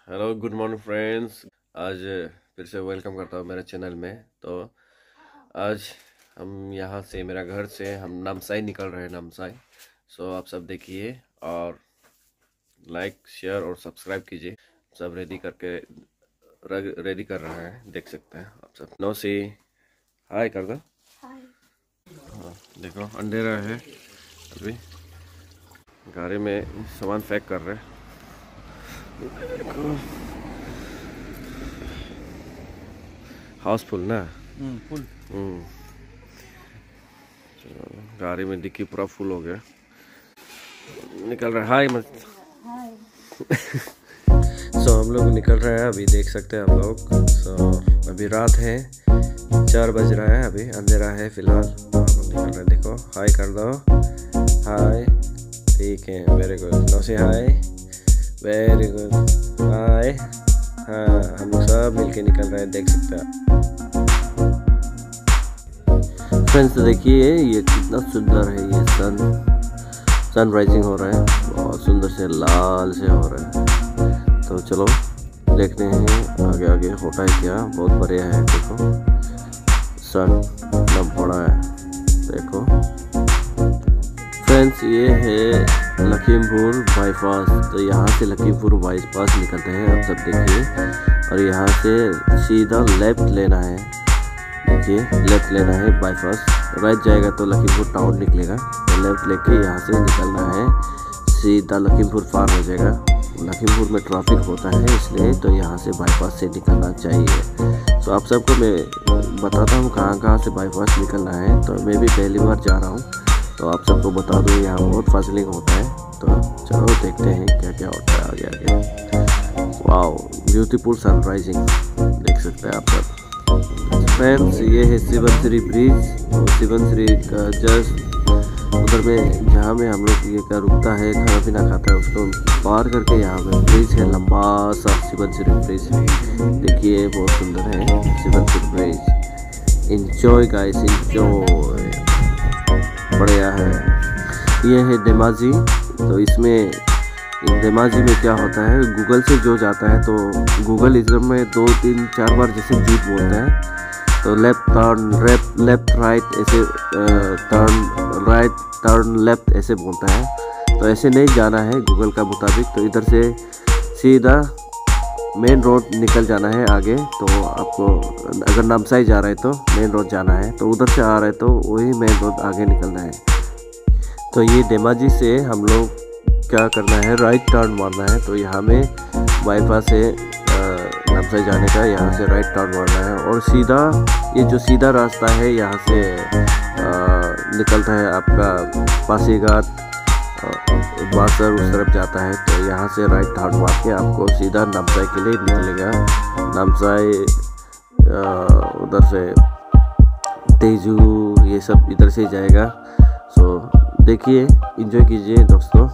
Hello good morning friends. आज फिर से वेलकम करता हूँ मेरे चैनल में। तो आज हम यहाँ से मेरा घर से हम नामसाई निकल रहे हैं, नामसाई। सो आप सब देखिए और लाइक शेयर और सब्सक्राइब कीजिए। सब रेडी कर रहे हैं, देख सकते हैं आप सब। नो सी हाय कर दो। हाँ देखो अंधेरा है, अभी गाड़ी में सामान पैक कर रहे हैं। हाउसफुल ना फुल। गाड़ी में डिक्की पूरा फुल हो गया। निकल रहा है। हाय मत सो हम लोग निकल रहे हैं, अभी देख सकते हैं आप लोग। सो अभी रात है, 4 बज रहा है, अभी अंधेरा है फिलहाल। हम लोग निकल रहे हैं, देखो हाय कर दो। हाय ठीक है, वेरी गुड। नो से हाय, वेरी गुड हाय। हाँ हम लोग सब मिलके निकल रहे हैं, देख सकते हैं फ्रेंड्स। देखिए ये कितना सुंदर है, ये सन राइजिंग हो रहा है, बहुत सुंदर से लाल से हो रहा है। तो चलो देखते हैं आगे आगे होता है क्या। बहुत बढ़िया है, देखो सन कितना बड़ा है, देखो फ्रेंड्स। ये है लखीमपुर बाईपास। तो यहाँ से लखीमपुर बाईपास निकलते हैं, आप सब देखिए। और यहाँ से सीधा लेफ्ट लेना है, देखिए लेफ्ट लेना है बाईपास। राइट जाएगा तो लखीमपुर टाउन निकलेगा, तो लेफ्ट लेके यहाँ से निकलना है, सीधा लखीमपुर पार हो जाएगा। लखीमपुर में ट्रैफिक होता है इसलिए तो यहाँ से बाईपास से निकलना चाहिए। तो आप सबको मैं बताता हूँ कहाँ से बाईपास निकलना है। तो मैं भी पहली बार जा रहा हूँ, तो आप सबको बता दूँ यहाँ बहुत फासलिंग होता है। तो चलो देखते हैं क्या क्या होता है आगे आगे। वाओ ब्यूटीफुल सनराइजिंग, देख सकते हैं आप सब फ्रेंड्स। ये है सिवनश्री ब्रिज। और सिवनश्री का जस्ट उधर में जहाँ में हम लोग ये का रुकता है, खाना पीना खाता है, उसको पार करके यहाँ पे ब्रिज है, लंबा सा सिवनश्री ब्रिज। देखिए बहुत सुंदर है सिवनश्री ब्रिज। इंजॉय गाइस, इंजॉय, बढ़िया है। ये है धेमाजी। तो इसमें धेमाजी में क्या होता है, गूगल से जो जाता है तो गूगल इधर में 2 3 4 बार जैसे जीप बोलता है, तो लेफ्ट टर्न लेफ्ट राइट ऐसे, टर्न राइट टर्न लेफ्ट ऐसे बोलता है। तो ऐसे नहीं जाना है गूगल का मुताबिक। तो इधर से सीधा मेन रोड निकल जाना है आगे। तो आपको अगर नामसाई जा रहे हैं तो मेन रोड जाना है, तो उधर से आ रहे हैं तो वही मेन रोड आगे निकलना है। तो ये धेमाजी से हम लोग क्या करना है, राइट टर्न मारना है। तो यहाँ में बाईपास से नामसाई जाने का, यहाँ से राइट टर्न मारना है। और सीधा ये जो सीधा रास्ता है यहाँ से निकलता है आपका पासीघाट, बासर उस तरफ जाता है। तो यहाँ से राइट टर्न मार के आपको सीधा नामसाई के लिए निकलेगा। नामसाई उधर से तेजू ये सब इधर से जाएगा। सो देखिए, एंजॉय कीजिए दोस्तों।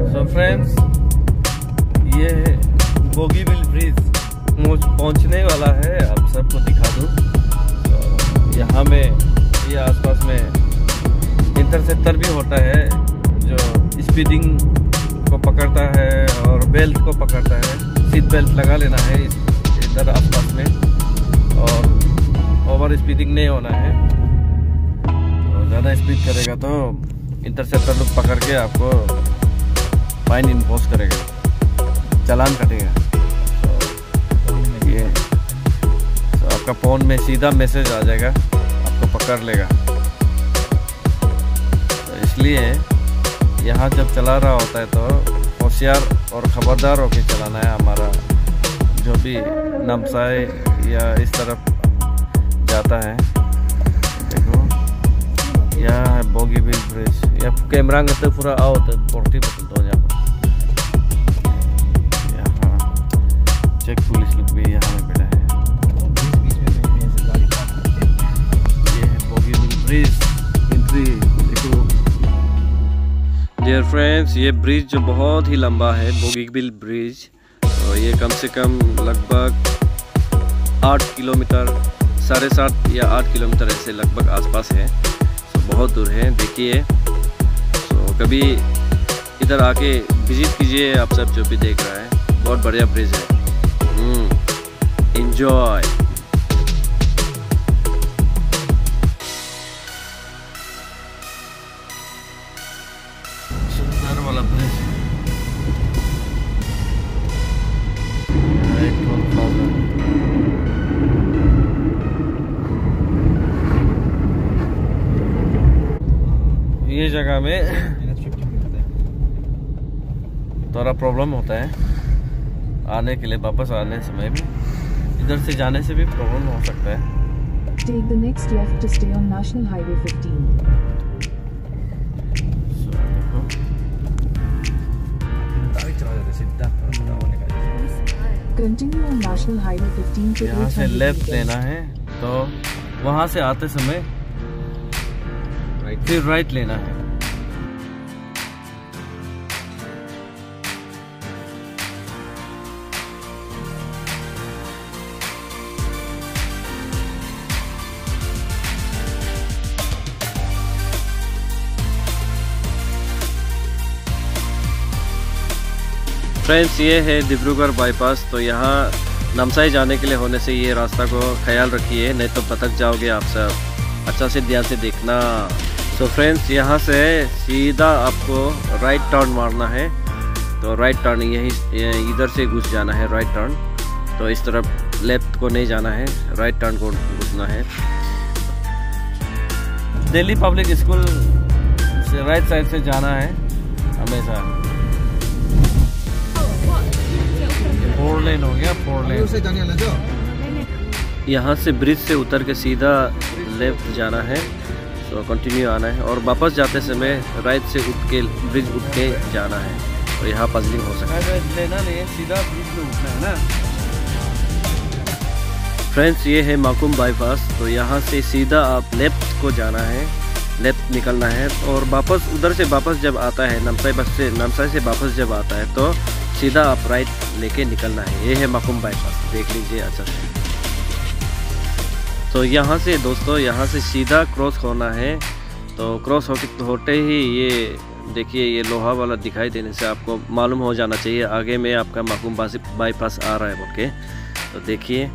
सो फ्रेंड्स, ये है बोगीबिल ब्रिज, पहुंचने वाला है, आप सबको दिखा दूँ। तो यहाँ में ये आसपास में इंटरसेप्टर भी होता है जो स्पीडिंग को पकड़ता है और बेल्ट को पकड़ता है। सीट बेल्ट लगा लेना है इधर आसपास में, और ओवर स्पीडिंग नहीं होना है। तो ज़्यादा स्पीड करेगा तो इंटरसेप्टर लोग पकड़ के आपको फाइन इम्पोज करेगा, चालान कटेगा। तो ये तो आपका फ़ोन में सीधा मैसेज आ जाएगा, आपको पकड़ लेगा। तो इसलिए यहाँ जब चला रहा होता है तो होशियार और ख़बरदार होकर चलाना है। हमारा जो भी नामसाई या इस तरफ जाता है, देखो यहाँ है बोगीबिल ब्रिज। या कैमरा तो पूरा आओ तो पड़ती बदल दो यहाँ पर। यहाँ चेक पुलिस लोग भी यहाँ में बैठा है। ये है बोगीबिल ब्रिज एंट्री, देखो डियर फ्रेंड्स। ये ब्रिज जो बहुत ही लंबा है, बोगीबिल ब्रिज। तो ये कम से कम लगभग 8 किलोमीटर, 7.5 या 8 किलोमीटर ऐसे लगभग आसपास है। तो बहुत दूर है। देखिए कभी इधर आके विजिट कीजिए। आप सब जो भी देख रहा है, बहुत बढ़िया ब्रिज है। एंजॉय। सुंदर वाला ब्रिज। ये जगह में थोड़ा प्रॉब्लम होता है आने के लिए, वापस आने समय भी, इधर से जाने से भी प्रॉब्लम हो सकता है। Take the next left to stay on National Highway 15. Continue on National Highway 15 to यहाँ से लेफ्ट लेना है, तो वहाँ से आते समय फिर राइट लेना है। फ्रेंड्स, ये है डिब्रूगढ़ बाईपास। तो यहाँ नामसाई जाने के लिए होने से ये रास्ता को ख्याल रखिए, नहीं तो भटक जाओगे आप सब। अच्छा से ध्यान से देखना। तो फ्रेंड्स, यहाँ से सीधा आपको राइट टर्न मारना है। तो राइट टर्न यही इधर से घुस जाना है, राइट टर्न। तो इस तरफ लेफ्ट को नहीं जाना है, राइट टर्न को घुसना है। दिल्ली पब्लिक स्कूल से राइट साइड से जाना है हमेशा। 4 लेन हो गया, 4 लेन। यहाँ से ब्रिज से उतर के सीधा लेफ्ट जाना है, तो कंटिन्यू आना है। और वापस जाते समय राइट से उठ के ब्रिज उठ के जाना है। तो यहाँ पजलिंग हो सकता है। लेना नहीं, सीधा ब्रिज पे उठना है ना। फ्रेंड्स, ये है माकुम बाईपास। तो यहाँ से सीधा आप लेफ्ट को जाना है, लेफ्ट निकलना है। और वापस उधर से वापस जब आता है नामसाई से वापस जब आता है, तो सीधा आप राइट लेके निकलना है। ये है माकुम बाईपास, देख लीजिए अच्छा से। तो यहाँ से दोस्तों, यहाँ से सीधा क्रॉस होना है। तो क्रॉस होते ही ये देखिए, ये लोहा वाला दिखाई देने से आपको मालूम हो जाना चाहिए आगे में आपका माकुम बाईपास आ रहा है बोल के। तो देखिए,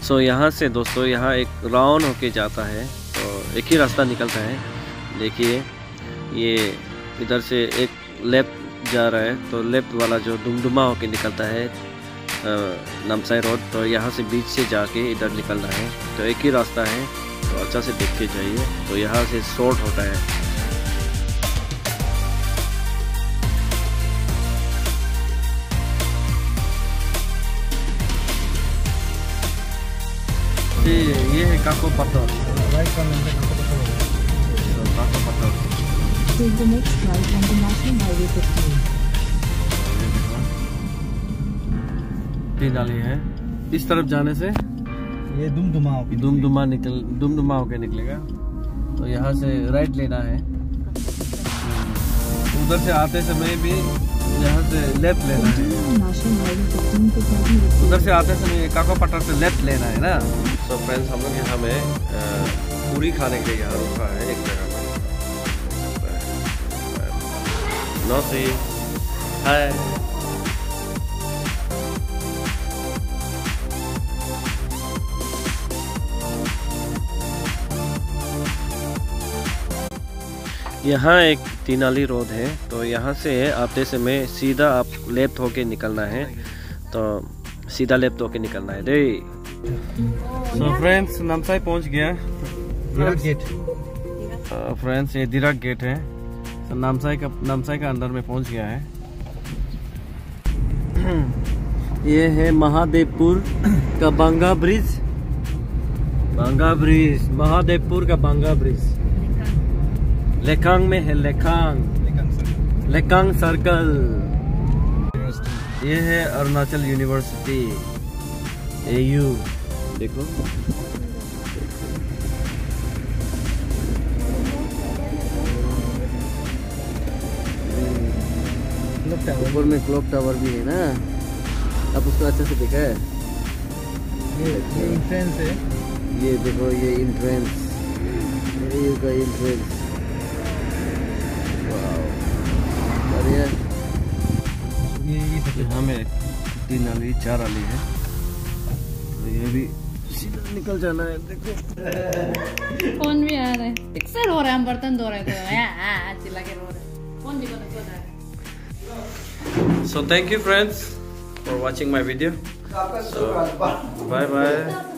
सो यहाँ से दोस्तों, यहाँ एक राउंड होके जाता है, तो एक ही रास्ता निकलता है। देखिए, ये इधर से एक लेफ्ट जा रहा है, तो लेफ्ट वाला जो डुमडुमा होके निकलता है नामसाई रोड। तो यहाँ से बीच से जाके इधर निकलना है। तो एक ही रास्ता है, तो अच्छा से देख के जाइए। तो यहाँ से शॉर्ट होता है। ये है काको पत्थर। काको पत्थर। Take the next right on the National Highway 15. नाली है। इस तरफ जाने से ये दुमदुमा होके निकलेगा। तो यहाँ से राइट लेना है। उधर से आते समय भी यहाँ से लेफ्ट लेना है। उधर से आते समय काको पत्थर से लेफ्ट लेना है ना। तो फ्रेंड्स, हम लोग यहाँ में पूरी खाने के लिए यहाँ रुका है एक जगह पर। नौसी हाय। यहाँ एक तीनाली रोड है। तो यहाँ से आते समय सीधा आप लेफ्ट होके निकलना है। तो सीधा लेफ्ट होके निकलना है दे। तो फ्रेंड्स, नामसाई पहुँच गया। दिराक गेट। फ्रेंड्स, ये दिराक गेट है। तो नामसाई का अंदर में पहुँच गया है। ये है महादेवपुर का बांगा ब्रिज। महादेवपुर का बांगा ब्रिज लेकांग में है। लेकांग सर्कल। ये है अरुणाचल यूनिवर्सिटी AU। देखो, ऊपर में क्लॉक टावर भी है ना। अब उसको अच्छे से देखा है। ये एंट्रेंस है। ये देखो, ये एंट्रेंस, ये का एंट्रेंस। और ये यहाँ में 3 नाली 4 नाली है, तो ये भी सीधा निकल जाना है। देखो फोन भी आ रहा है, अक्सर हो रहा है, हम बर्तन धो रहे थे चिल्ला के रो रहे, फोन भी करना रहा है। So thank you friends for watching my video. So bye bye.